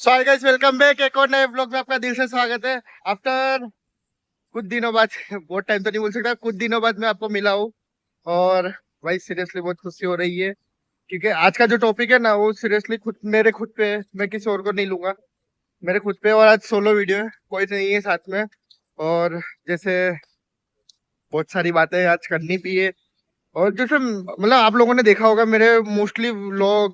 सो hi guys, welcome back. एक और नए ब्लॉग में आपका दिल से स्वागत है। आफ्टर कुछ दिनों बाद बहुत टाइम तो नहीं बोल सकता, कुछ दिनों बाद मैं आपको मिला हूँ। और भाई सीरियसली बहुत खुशी हो रही है, क्योंकि आज का जो टॉपिक है ना, वो सीरियसली मेरे खुद पे है। मैं किसी और को नहीं लूंगा, मेरे खुद पे। और आज सोलो वीडियो है, कोई नहीं है साथ में। और जैसे बहुत सारी बातें आज करनी भी है। और जैसे मतलब आप लोगों ने देखा होगा, मेरे मोस्टली व्लॉग,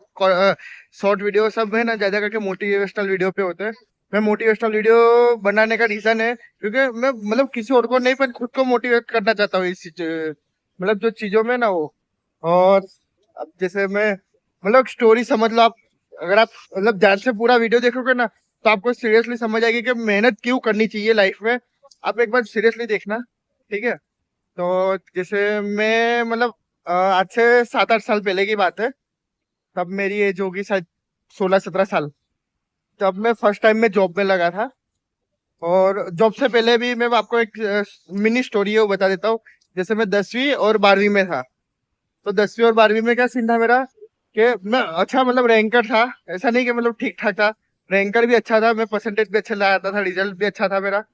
शॉर्ट वीडियो सब है ना, ज्यादा करके मोटिवेशनल वीडियो पे होते हैं। मैं मोटिवेशनल वीडियो बनाने का रीजन है क्योंकि मैं मतलब किसी और को नहीं, पर खुद को मोटिवेट करना चाहता हूँ इस मतलब जो चीजों में ना वो। और अब जैसे मैं मतलब स्टोरी समझ लो आप। अगर आप मतलब ध्यान से पूरा वीडियो देखोगे ना, तो आपको सीरियसली समझ आएगी कि मेहनत क्यों करनी चाहिए लाइफ में। आप एक बार सीरियसली देखना, ठीक है। तो जैसे मैं मतलब आज से 7-8 साल पहले की बात है। तब मेरी एज होगी शायद 16-17 साल। तब मैं फर्स्ट टाइम में जॉब में लगा था। और जॉब से पहले भी मैं आपको एक मिनी स्टोरी है वो बता देता हूँ। जैसे मैं 10वीं और 12वीं में था। तो 10वीं और 12वीं में क्या सीन था मेरा, कि मैं अच्छा मतलब रैंकर था। ऐसा नहीं कि मतलब ठीक ठाक था, रैंकर भी अच्छा था। मैं परसेंटेज भी अच्छा लाता था, रिजल्ट भी अच्छा था मेरा।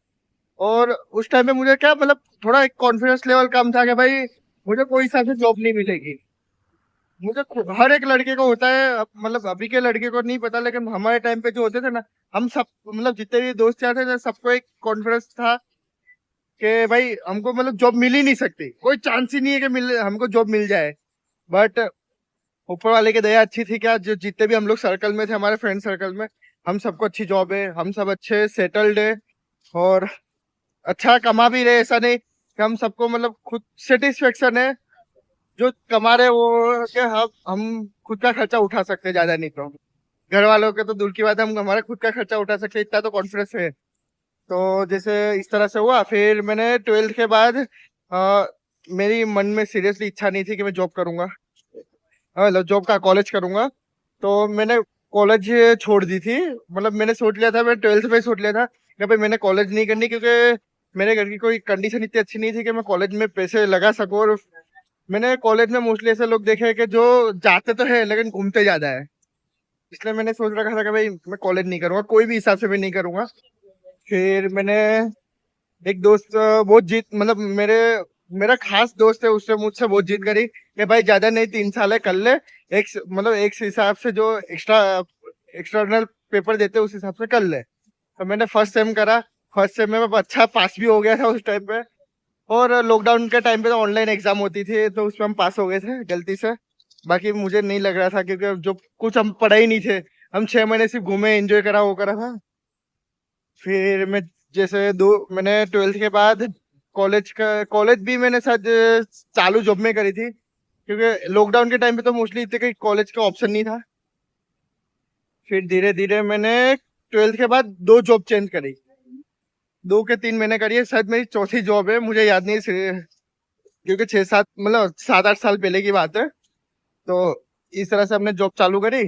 और उस टाइम में मुझे क्या मतलब थोड़ा एक कॉन्फिडेंस लेवल कम था कि भाई मुझे कोई हिसाब से जॉब नहीं मिलेगी। हर एक लड़के को होता है, मतलब अभी के लड़के को नहीं पता, लेकिन हमारे टाइम पे जो होते थे ना, हम सब मतलब जितने भी दोस्त यार थे, सबको एक कॉन्फिडेंस था कि भाई हमको मतलब जॉब मिल ही नहीं सकती, कोई चांस ही नहीं है कि मिल हमको जॉब मिल जाए। बट ऊपर वाले की दया अच्छी थी क्या, जो जितने भी हम लोग सर्कल में थे, हमारे फ्रेंड सर्कल में, हम सबको अच्छी जॉब है, हम सब अच्छे सेटल्ड है। और अच्छा कमा भी रहे, ऐसा नहीं कि हम सबको मतलब खुद सेटिस्फेक्शन है जो कमा रहे वो, कि हम खुद का खर्चा उठा सकते हैं, ज्यादा नहीं तो। घर वालों के तो दूर की बात है, हम हमारा खुद का खर्चा उठा सकते हैं, इतना तो कॉन्फिडेंस है। तो जैसे इस तरह से हुआ, फिर मैंने 12th के बाद मेरी मन में सीरियसली इच्छा नहीं थी कि मैं जॉब करूंगा, मतलब जॉब का कॉलेज करूंगा। तो मैंने कॉलेज छोड़ दी थी। मतलब मैंने सोच लिया था, मैं 12th में सोच लिया था कि भाई मैंने कॉलेज नहीं करनी, क्योंकि मेरे घर की कोई कंडीशन इतनी अच्छी नहीं थी कि मैं कॉलेज में पैसे लगा सकूं। और मैंने कॉलेज में मोस्टली ऐसे लोग देखे हैं कि जो जाते तो है लेकिन घूमते ज्यादा है। इसलिए मैंने सोच रखा था कि भाई मैं कॉलेज नहीं करूंगा, कोई भी हिसाब से भी नहीं करूंगा। फिर मैंने एक दोस्त बहुत जीत मतलब मेरा खास दोस्त है, उससे मुझसे बहुत जीत करी कि भाई ज्यादा नहीं, 3 साल है, कर ले। एक मतलब एक हिसाब से जो एक्सटर्नल पेपर देते उस हिसाब से कर ले। तो मैंने फर्स्ट सेम करा। फर्स्ट सेम में मैं अच्छा पास भी हो गया था उस टाइम पे। और लॉकडाउन के टाइम पे तो ऑनलाइन एग्जाम होती थी, तो उसमें हम पास हो गए थे गलती से। बाकी मुझे नहीं लग रहा था, क्योंकि जो कुछ हम पढ़ा ही नहीं थे। हम 6 महीने सिर्फ घूमे, एंजॉय करा, वो करा था। फिर मैं जैसे दो मैंने 12th के बाद कॉलेज भी मैंने शायद चालू जॉब में करी थी, क्योंकि लॉकडाउन के टाइम पे तो मोस्टली इतने कहीं कॉलेज का ऑप्शन नहीं था। फिर धीरे धीरे मैंने 12th के बाद 2 जॉब चेंज करी। 2 के 3 महीने करी है, शायद मेरी चौथी जॉब है, मुझे याद नहीं, क्योंकि 6-7 मतलब 7-8 साल पहले की बात है। तो इस तरह से हमने जॉब चालू करी।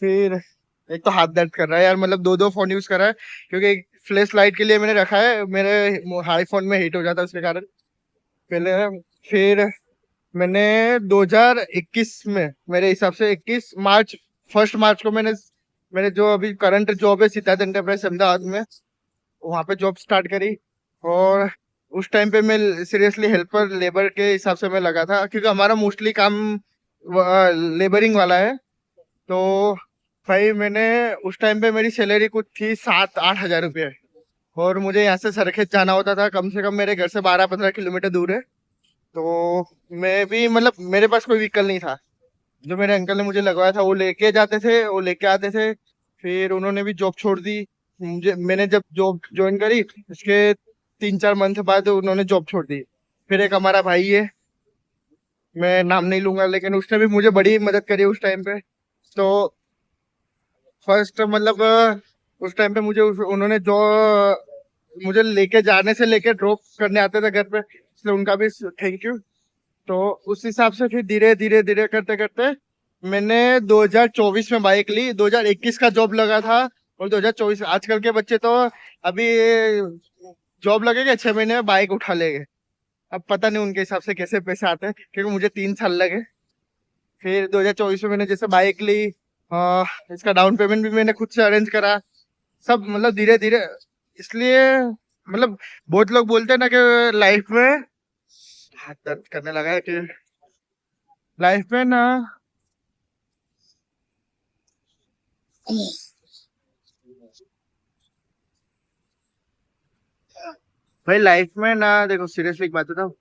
फिर एक तो हाथ दर्द कर रहा है यार, मतलब 2 फोन यूज कर रहा है, क्योंकि फ्लैश लाइट के लिए मैंने रखा है, मेरे हाई फोन में हीट हो जाता है उसके कारण पहले। फिर मैंने 2021 में, मेरे हिसाब से 21 मार्च, 1 मार्च को मैंने मेरे जो अभी करंट जॉब है सिद्धार्थ एंटरप्राइज अहमदाबाद में, वहाँ पे जॉब स्टार्ट करी। और उस टाइम पे मैं सीरियसली हेल्पर लेबर के हिसाब से मैं लगा था, क्योंकि हमारा मोस्टली काम लेबरिंग वाला है। तो भाई मैंने उस टाइम पे मेरी सैलरी कुछ थी 7-8 हज़ार रुपये। और मुझे यहाँ से सरखेज जाना होता था, कम से कम मेरे घर से 12-15 किलोमीटर दूर है। तो मैं भी मतलब मेरे पास कोई व्हीकल नहीं था। जो मेरे अंकल ने मुझे लगवाया था वो लेके जाते थे, वो लेके आते थे। फिर उन्होंने भी जॉब छोड़ दी। मैंने जब जॉब ज्वाइन करी, उसके 3-4 मंथ बाद उन्होंने जॉब छोड़ दी। फिर एक हमारा भाई है, मैं नाम नहीं लूंगा, लेकिन उसने भी मुझे बड़ी मदद करी उस टाइम पे। तो फर्स्ट मतलब उस टाइम पे उन्होंने जो मुझे लेके जाने से लेके ड्रॉप करने आते थे घर पे, इसलिए उनका भी थैंक यू। तो उस हिसाब से फिर धीरे धीरे धीरे करते करते मैंने 2024 में बाइक ली। 2021 का जॉब लगा था, और 2024 आजकल के बच्चे तो अभी जॉब लगेगा 6 महीने में बाइक उठा लेंगे। अब पता नहीं उनके हिसाब से कैसे पैसे आते हैं, क्योंकि मुझे 3 साल लगे। फिर 2024 में मैंने जैसे बाइक ली, इसका डाउन पेमेंट भी मैंने खुद से अरेंज करा, सब मतलब धीरे धीरे। इसलिए मतलब बहुत लोग बोलते हैं ना कि लाइफ में, हाथ दर्द करने लगा है कि लाइफ में ना, भाई लाइफ में ना, देखो सीरियसली एक बात बताओ,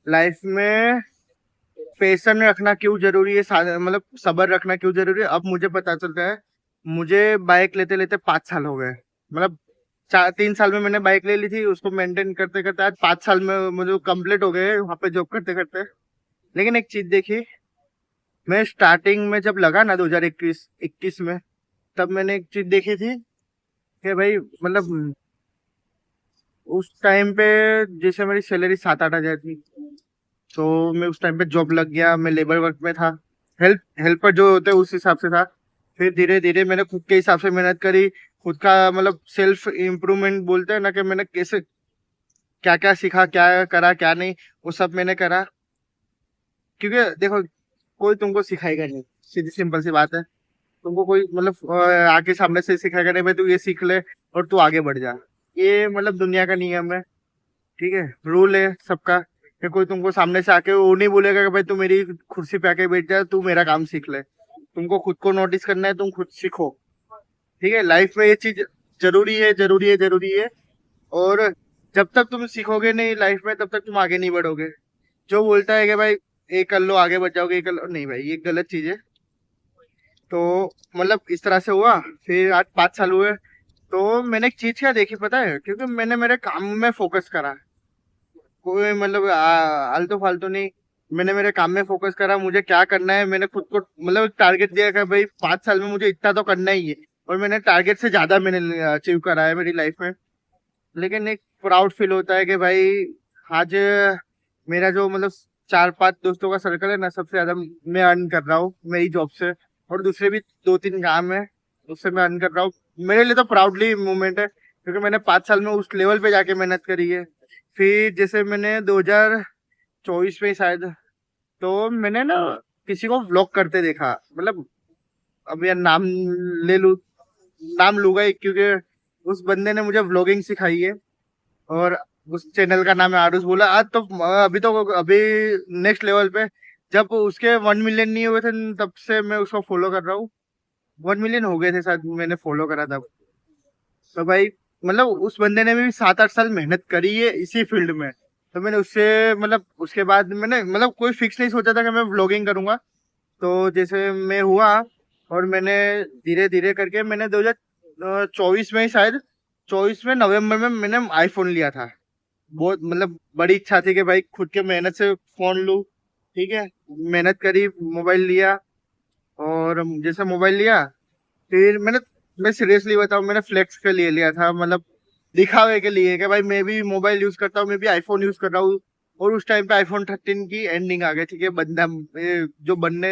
लाइफ में पेशेंस रखना क्यों जरूरी है, मतलब सब्र रखना क्यों जरूरी है, अब मुझे पता चलता है। मुझे बाइक लेते लेते 5 साल हो गए, मतलब 3 साल में मैंने बाइक ले ली थी, उसको मेंटेन करते करते आज 5 साल में मुझे कंप्लीट हो गए वहां पे जॉब करते करते। लेकिन एक चीज देखी, मैं स्टार्टिंग में जब लगा ना 2021 में, तब मैंने एक चीज देखी थी कि भाई मतलब उस टाइम पे जैसे मेरी सैलरी 7-8 हज़ार थी, तो मैं उस टाइम पे जॉब लग गया, मैं लेबर वर्क में था, हेल्पर जो होते हैं उस हिसाब से था। फिर धीरे धीरे मैंने खुद के हिसाब से मेहनत करी, खुद का मतलब सेल्फ इम्प्रूवमेंट बोलते हैं ना, कि मैंने कैसे क्या क्या सीखा, क्या करा क्या नहीं, वो सब मैंने करा। क्योंकि देखो, कोई तुमको सिखाएगा नहीं, सीधी सिंपल सी बात है। तुमको कोई मतलब आके सामने से सिखाएगा नहीं, भाई तू ये सीख ले और तू आगे बढ़ जा। ये मतलब दुनिया का नियम है, ठीक है, रूल है सबका, कि कोई तुमको सामने से आके वो नहीं बोलेगा कि भाई तू मेरी कुर्सी पे आके बैठ जा, तू मेरा काम सीख ले। तुमको खुद को नोटिस करना है, तुम खुद सीखो, ठीक है। लाइफ में ये चीज जरूरी है, जरूरी है, जरूरी है। और जब तक तुम सीखोगे नहीं लाइफ में, तब तक तुम आगे नहीं बढ़ोगे। जो बोलता है कि भाई ये कर लो आगे बढ़ जाओगे, ये कर लो, नहीं भाई, ये गलत चीज है। तो मतलब इस तरह से हुआ। फिर आज 5 साल हुए, तो मैंने एक चीज क्या देखी पता है, क्योंकि मैंने मेरे काम में फोकस करा, कोई मतलब आलतू फालतू नहीं। मैंने मेरे काम में फोकस करा, मुझे क्या करना है, मैंने खुद को मतलब टारगेट दिया कि भाई 5 साल में मुझे इतना तो करना ही है। और मैंने टारगेट से ज्यादा मैंने अचीव करा है मेरी लाइफ में। लेकिन एक प्राउड फील होता है कि भाई आज मेरा जो मतलब 4-5 दोस्तों का सर्कल है ना, सबसे ज्यादा मैं अर्न कर रहा हूँ मेरी जॉब से। और दूसरे भी 2-3 काम है, उससे मैं अर्न कर रहा हूँ। मेरे लिए तो प्राउडली मूवमेंट है, क्योंकि मैंने 5 साल में उस लेवल पे जाके मेहनत करी है। फिर जैसे मैंने 2024 में शायद, तो मैंने ना किसी को व्लॉग करते देखा, मतलब अब यार नाम ले लू, नाम लूंगा ही, क्योंकि उस बंदे ने मुझे व्लॉगिंग सिखाई है। और उस चैनल का नाम है आरुष बोला। आज तो अभी नेक्स्ट लेवल पे, जब उसके 1 मिलियन नहीं हुए थे तब से मैं उसको फॉलो कर रहा हूँ। 1 मिलियन हो गए थे शायद मैंने फॉलो करा तब। तो भाई मतलब उस बंदे ने भी 7-8 साल मेहनत करी है इसी फील्ड में। तो मैंने उससे मतलब उसके बाद मैंने मतलब कोई फिक्स नहीं सोचा था कि मैं व्लॉगिंग करूंगा। तो जैसे मैं हुआ, और मैंने धीरे धीरे करके मैंने 2024 में ही शायद, 24 में नवंबर में मैंने आईफोन लिया था। बहुत मतलब बड़ी इच्छा थी कि भाई खुद के मेहनत से फोन लूं, ठीक है। मेहनत करी, मोबाइल लिया। और जैसे मोबाइल लिया, फिर मैं सीरियसली बताऊं, मैंने फ्लेक्स के लिए लिया था, मतलब दिखावे के लिए कि भाई मैं भी मोबाइल यूज करता हूँ, मैं भी आईफोन यूज कर रहा हूँ। और उस टाइम पे आईफोन 13 की एंडिंग आ गई थी कि बंदा जो बन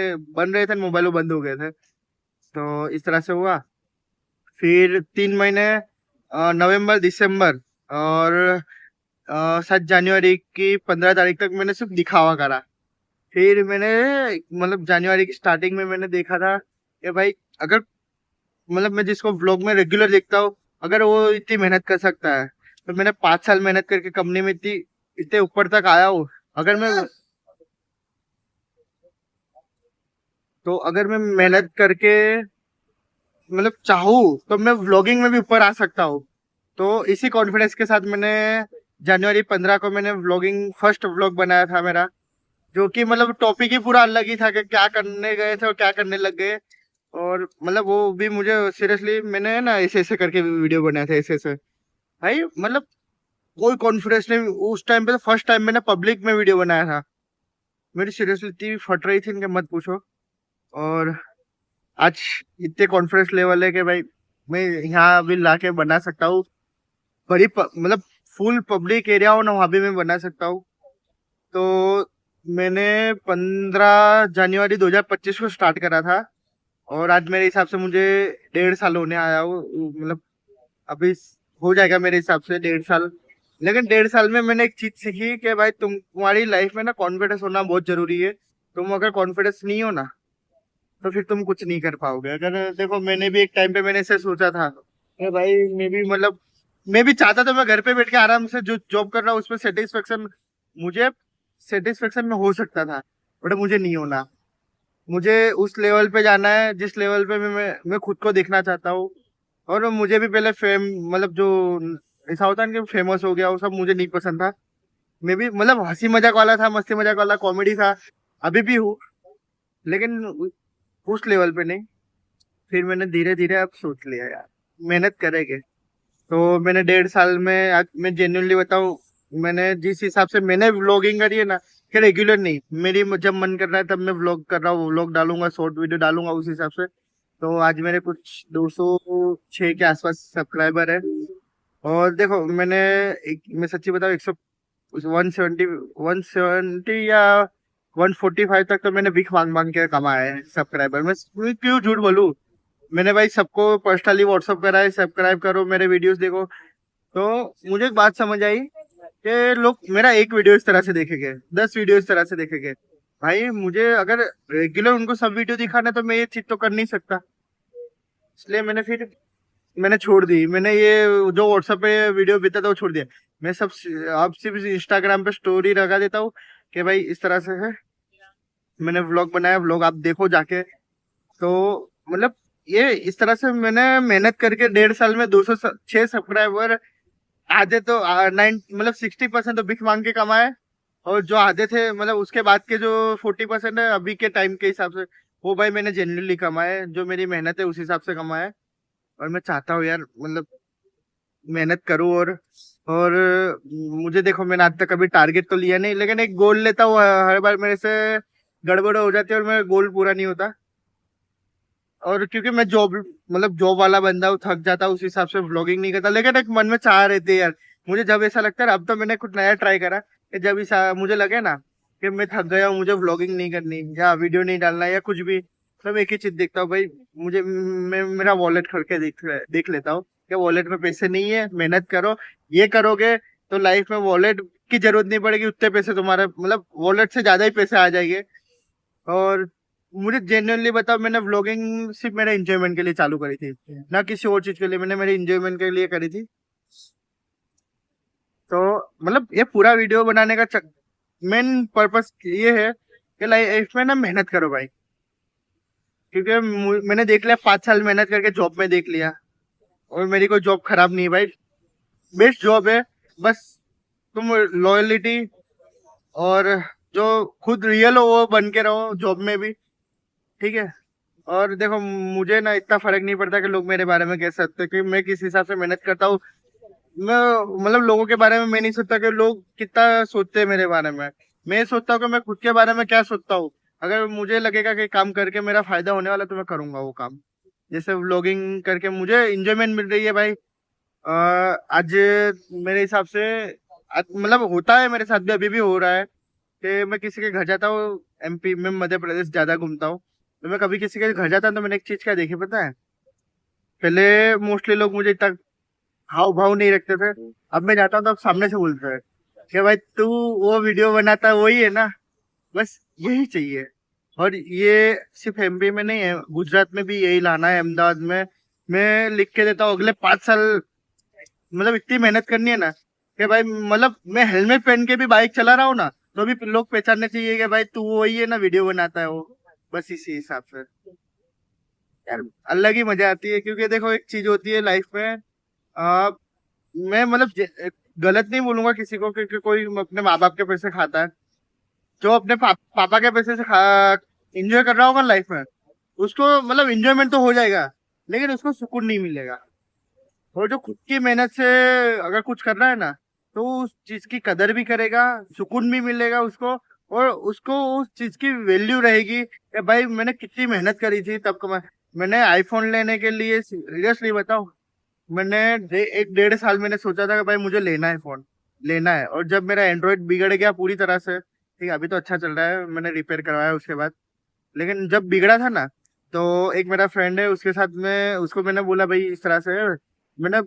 रहे थे मोबाइल वो बंद हो गए थे। तो इस तरह से हुआ। फिर 3 महीने, नवंबर, दिसंबर और 7 जनवरी की 15 तारीख तक मैंने सिर्फ दिखावा करा। फिर मैंने मतलब जनवरी की स्टार्टिंग में मैंने देखा था कि भाई अगर मतलब मैं जिसको व्लॉग में रेगुलर देखता हूँ, अगर वो इतनी मेहनत कर सकता है, तो मैंने 5 साल मेहनत करके कंपनी में इतने ऊपर तक आया हूँ। अगर मैं अगर मैं मेहनत करके मतलब चाहूँ, तो मैं व्लॉगिंग में भी ऊपर आ सकता हूँ। तो इसी कॉन्फिडेंस के साथ मैंने जनवरी 15 को मैंने व्लॉगिंग फर्स्ट व्लॉग बनाया था मेरा, जो कि मतलब टॉपिक ही पूरा अलग ही था कि क्या करने गए थे और क्या करने लग गए। और मतलब वो भी मुझे सीरियसली, मैंने ना ऐसे ऐसे करके वीडियो बनाए थे, ऐसे ऐसे भाई मतलब कोई कॉन्फिडेंस नहीं। उस टाइम पे तो फर्स्ट टाइम मैंने पब्लिक में वीडियो बनाया था, मेरी सीरियसली इतनी फट रही थी इनके मत पूछो। और आज इतने कॉन्फिडेंस लेवल है कि भाई मैं यहाँ अभी लाके बना सकता हूँ। मतलब फुल पब्लिक एरिया हो ना, वहां भी मैं बना सकता हूँ। तो मैंने 15 जनवरी 2025 को स्टार्ट करा था, और आज मेरे हिसाब से मुझे 1.5 साल होने आया हो, मतलब अभी हो जाएगा मेरे हिसाब से 1.5 साल। लेकिन 1.5 साल में मैंने एक चीज सीखी कि भाई तुम्हारी लाइफ में ना कॉन्फिडेंस होना बहुत जरूरी है। तुम अगर कॉन्फिडेंस नहीं हो ना, तो फिर तुम कुछ नहीं कर पाओगे। अगर देखो मैंने भी एक टाइम पे मैंने ऐसे सोचा था कि भाई मैं भी मतलब मैं भी चाहता था मैं घर पे बैठ के आराम से जो जॉब कर रहा हूँ उसमें सेटिस्फेक्शन मुझे सेटिस्फेक्शन में हो सकता था, बट मुझे नहीं होना। मुझे उस लेवल पे जाना है जिस लेवल पे मैं खुद को देखना चाहता हूँ। और मुझे भी पहले फेम मतलब जो ऐसा होता है ना कि फेमस हो गया वो सब मुझे नहीं पसंद था। मैं भी मतलब हंसी मजाक वाला था, मस्ती मजाक वाला कॉमेडी था, अभी भी हूँ, लेकिन उस लेवल पे नहीं। फिर मैंने धीरे धीरे अब सोच लिया यार मेहनत करेंगे। तो मैंने 1.5 साल में आज मैं जेन्युइनली बताऊं, मैंने जिस हिसाब से मैंने व्लॉगिंग करी है ना, कि रेगुलर नहीं, मेरी जब मन कर रहा है तब मैं व्लॉग कर रहा हूँ, व्लॉग डालूंगा, शॉर्ट वीडियो डालूंगा उस हिसाब से। तो आज मेरे कुछ 206 के आसपास सब्सक्राइबर है। और देखो मैं सच्ची बताऊं, 170 170 या 145 तक तो मैंने भीख मांग मांग के कमाए हैं सब्सक्राइबर। मैं क्यों झूठ बोलूं। मैंने भाई सबको पर्सनली व्हाट्सअप करा है, सब्सक्राइब करो, मेरे वीडियोस देखो। तो मुझे एक बात समझ आई कि लोग मेरा एक वीडियो इस तरह से देखेंगे, 10 वीडियो इस तरह से देखेंगे। भाई मुझे अगर रेगुलर उनको सब वीडियो दिखाना है, तो मैं ये चीज तो कर नहीं सकता। इसलिए मैंने छोड़ दी। मैंने ये जो व्हाट्सएप पे वीडियो भेजता था वो छोड़ दिया। मैं सब अब सिर्फ इंस्टाग्राम पे स्टोरी लगा देता हूँ कि भाई इस तरह से है, मैंने व्लॉग बनाया, व्लॉग आप देखो जाके। तो मतलब ये इस तरह से मैंने मेहनत करके 1.5 साल में 206 सब्सक्राइबर, आधे तो 9 मतलब 60% तो भिख मांग के कमाए। और जो आधे थे मतलब उसके बाद के जो 40% है अभी के टाइम के हिसाब से, वो भाई मैंने जेन्युइनली कमाए, जो मेरी मेहनत है उस हिसाब से कमाए। और मैं चाहता हूँ यार मतलब मेहनत करूँ। और मुझे देखो मैंने आज तक कभी टारगेट तो लिया नहीं, लेकिन एक गोल लेता हूँ, हर बार मेरे से गड़बड़ हो जाती है और मेरा गोल पूरा नहीं होता। और क्योंकि मैं जॉब मतलब जॉब वाला बंदा हूँ, थक जाता हूँ, उस हिसाब से व्लॉगिंग नहीं करता। लेकिन एक मन में चाह रहती है यार, मुझे जब ऐसा लगता है, अब तो मैंने कुछ नया ट्राई करा कि जब ऐसा मुझे लगे ना कि मैं थक गया हूँ, मुझे व्लॉगिंग नहीं करनी या वीडियो नहीं डालना या कुछ भी, तो मैं एक ही चीज देखता हूँ भाई। मैं मेरा वॉलेट खोल के देख लेता हूँ कि वॉलेट में पैसे नहीं है। मेहनत करो, ये करोगे तो लाइफ में वॉलेट की जरूरत नहीं पड़ेगी, उतने पैसे तुम्हारे मतलब वॉलेट से ज्यादा ही पैसे आ जाएंगे। और मुझे जेन्युइनली बताओ, मैंने व्लॉगिंग सिर्फ मेरे एंजॉयमेंट के लिए चालू करी थी, ना किसी और चीज के लिए। मैंने मेरे एंजॉयमेंट के लिए करी थी। तो मतलब ये पूरा वीडियो बनाने का मेन पर्पस ये है कि लाइफ में ना मेहनत करो भाई। क्योंकि मैंने देख लिया, 5 साल मेहनत करके जॉब में देख लिया, और मेरी कोई जॉब खराब नहीं है भाई, बेस्ट जॉब है। बस तुम लॉयलिटी और जो खुद रियल हो वो बन के रहो जॉब में भी, ठीक है। और देखो मुझे ना इतना फर्क नहीं पड़ता कि लोग मेरे बारे में कह सकते हैं, कि मैं किस हिसाब से मेहनत करता हूँ। मैं मतलब लोगों के बारे में मैं नहीं सोचता कि लोग कितना सोचते हैं मेरे बारे में। मैं सोचता हूँ कि मैं खुद के बारे में क्या सोचता हूँ। अगर मुझे लगेगा कि काम करके मेरा फायदा होने वाला, तो मैं करूंगा वो काम। जैसे व्लॉगिंग करके मुझे इंजॉयमेंट मिल रही है भाई। आज मेरे हिसाब से मतलब होता है मेरे साथ भी, अभी भी हो रहा है कि मैं किसी के घर जाता हूँ, एमपी में मध्य प्रदेश ज्यादा घूमता हूँ, तो मैं कभी किसी के घर जाता हूँ तो मैंने एक चीज क्या देखी पता है। पहले मोस्टली लोग मुझे इतना हाव भाव नहीं रखते थे। अब मैं जाता हूँ तो अब सामने से बोलते हैं कि भाई तू वो वीडियो बनाता वही है ना, बस यही चाहिए। और ये सिर्फ एमपी में नहीं है, गुजरात में भी यही लाना है, अहमदाबाद में। मैं लिख के देता हूँ अगले 5 साल मतलब इतनी मेहनत करनी है ना कि भाई मतलब मैं हेलमेट पहन के भी बाइक चला रहा हूँ ना, तो भी लोग पहचानने चाहिए कि भाई तू वही है ना, वीडियो बनाता है वो। बस इसी हिसाब से यार अलग ही मजा आती है। क्योंकि देखो एक चीज होती है लाइफ में, आ, मैं मतलब गलत नहीं बोलूंगा किसी को, क्योंकि कोई अपने माँ बाप के पैसे खाता है, जो अपने पापा के पैसे से खा एंजॉय कर रहा होगा लाइफ में, उसको मतलब एंजॉयमेंट तो हो जाएगा, लेकिन उसको सुकून नहीं मिलेगा। और जो खुद की मेहनत से अगर कुछ कर रहा है ना, तो उस चीज की कदर भी करेगा, सुकून भी मिलेगा उसको। और उसको उस चीज की वैल्यू रहेगी कि भाई मैंने कितनी मेहनत करी थी तब कमा। मैंने आईफोन लेने के लिए सीरियसली बताऊं, मैंने 1.5 साल मैंने सोचा था कि भाई मुझे लेना है फोन, लेना है। और जब मेरा एंड्रॉयड बिगड़ गया पूरी तरह से, ठीक है अभी तो अच्छा चल रहा है, मैंने रिपेयर करवाया उसके बाद, लेकिन जब बिगड़ा था ना, तो एक मेरा फ्रेंड है, उसके साथ में उसको मैंने बोला भाई इस तरह से मैंने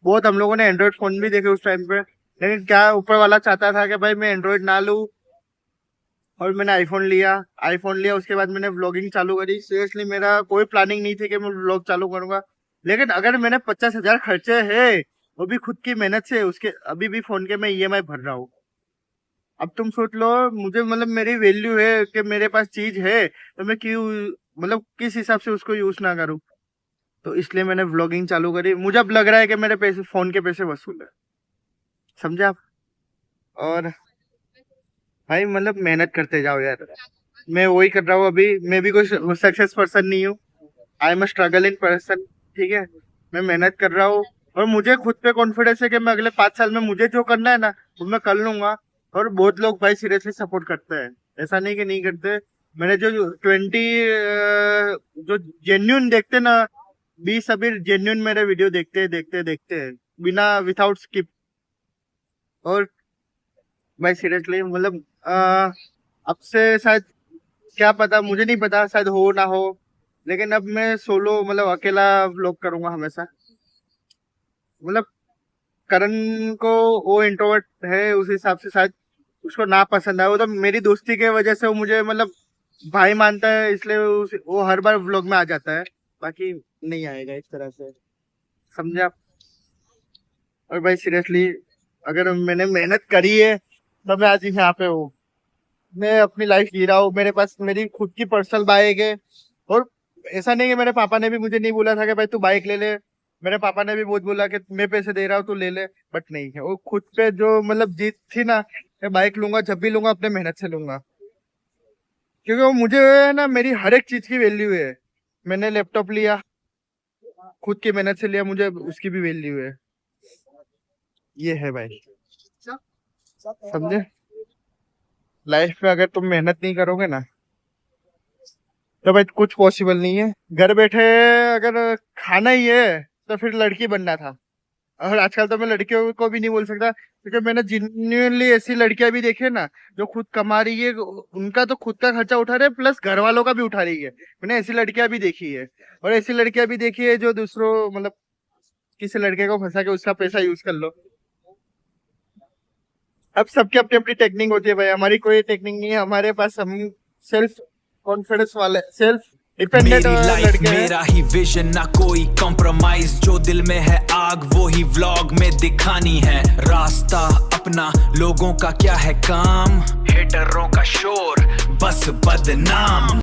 बहुत हम लोगों ने एंड्रॉयड फोन भी देखे उस टाइम पे, लेकिन क्या ऊपर वाला चाहता था कि भाई मैं एंड्रॉयड ना लूं, और मैंने आईफोन लिया उसके बाद मैंने व्लॉगिंग चालू करी। सीरियसली मेरा कोई प्लानिंग नहीं थी कि मैं व्लॉग चालू करूंगा, लेकिन अगर मैंने 50,000 खर्चे हैं वो भी खुद की मेहनत से, उसके अभी भी फोन के मैं ईएमआई भर रहा हूँ। अब तुम सोच लो, मुझे मतलब मेरी वैल्यू है कि मेरे पास चीज है तो मैं क्यों, मतलब किस हिसाब से उसको यूज ना करूँ। तो इसलिए मैंने व्लॉगिंग चालू करी। मुझे अब लग रहा है कि मेरे पैसे, फोन के पैसे वसूल है, समझे आप। और भाई मतलब मेहनत करते जाओ यार, मैं वही कर रहा हूँ अभी। मैं भी कोई सक्सेस पर्सन नहीं हूँ, आई एम स्ट्रगलिंग पर्सन, ठीक है। मैं मेहनत कर रहा हूँ और मुझे खुद पे कॉन्फिडेंस है कि मैं अगले 5 साल में मुझे जो करना है ना वो मैं कर लूंगा। और बहुत लोग भाई सीरियसली सपोर्ट करते हैं, ऐसा नहीं कि नहीं करते। मैंने जो 20 जो जेन्यून देखते ना, 20 अभी जेन्यून मेरे वीडियो देखते हैं बिना विदाउट स्किप। और भाई सीरियसली मतलब अब से शायद, क्या पता, मुझे नहीं पता, शायद हो ना हो, लेकिन अब मैं सोलो मतलब अकेला व्लॉग करूंगा हमेशा। मतलब करण को, वो इंट्रोवर्ट है, उस हिसाब से शायद उसको ना पसंद आए। वो तो मेरी दोस्ती के वजह से वो मुझे मतलब भाई मानता है, इसलिए वो हर बार व्लॉग में आ जाता है, बाकी नहीं आएगा इस तरह से, समझे आप। और भाई सीरियसली अगर मैंने मेहनत करी है तो मैं आज यहाँ पे हूँ। मैं अपनी लाइफ जी रहा हूँ, मेरे पास मेरी खुद की पर्सनल बाइक है। और ऐसा नहीं कि मेरे पापा ने भी मुझे नहीं बोला था कि भाई तू बाइक ले ले। मेरे पापा ने भी बहुत बोला कि मैं पैसे दे रहा हूँ तू ले ले, बट नहीं है। वो खुद पे जो मतलब जीत थी ना, मैं बाइक लूंगा जब भी लूंगा अपने मेहनत से लूंगा, क्योंकि वो मुझे ना मेरी हर एक चीज की वैल्यू है। मैंने लैपटॉप लिया खुद की मेहनत से लिया, मुझे उसकी भी वैल्यू है। ये है भाई, समझे। लाइफ में अगर तुम मेहनत नहीं करोगे ना तो भाई कुछ पॉसिबल नहीं है। घर बैठे अगर खाना ही है तो फिर लड़की बनना था। और आजकल तो मैं लड़कियों को भी नहीं बोल सकता, क्योंकि मैंने जिन्यूनली ऐसी लड़कियां भी देखी है ना जो खुद कमा रही है, उनका तो खुद का खर्चा उठा रहे हैं प्लस घर वालों का भी उठा रही है। मैंने ऐसी लड़कियां भी देखी है। और ऐसी लड़कियां भी देखी है जो दूसरों मतलब किसी लड़के को फंसा के उसका पैसा यूज कर लो। अब सबकी अपनी अपनी टेक्निक होती है भाई, हमारी कोई टेक्निक नहीं है हमारे पास। हम सेल्फ कॉन्फिडेंस वाले, सेल्फ डिपेंडेंट मेरी लाइफ लड़के हैं। मेरा ही विजन, ना कोई कॉम्प्रोमाइज। जो दिल में है आग वो ही व्लॉग में दिखानी है। रास्ता अपना, लोगों का क्या है काम, हेटरों का शोर बस बदनाम।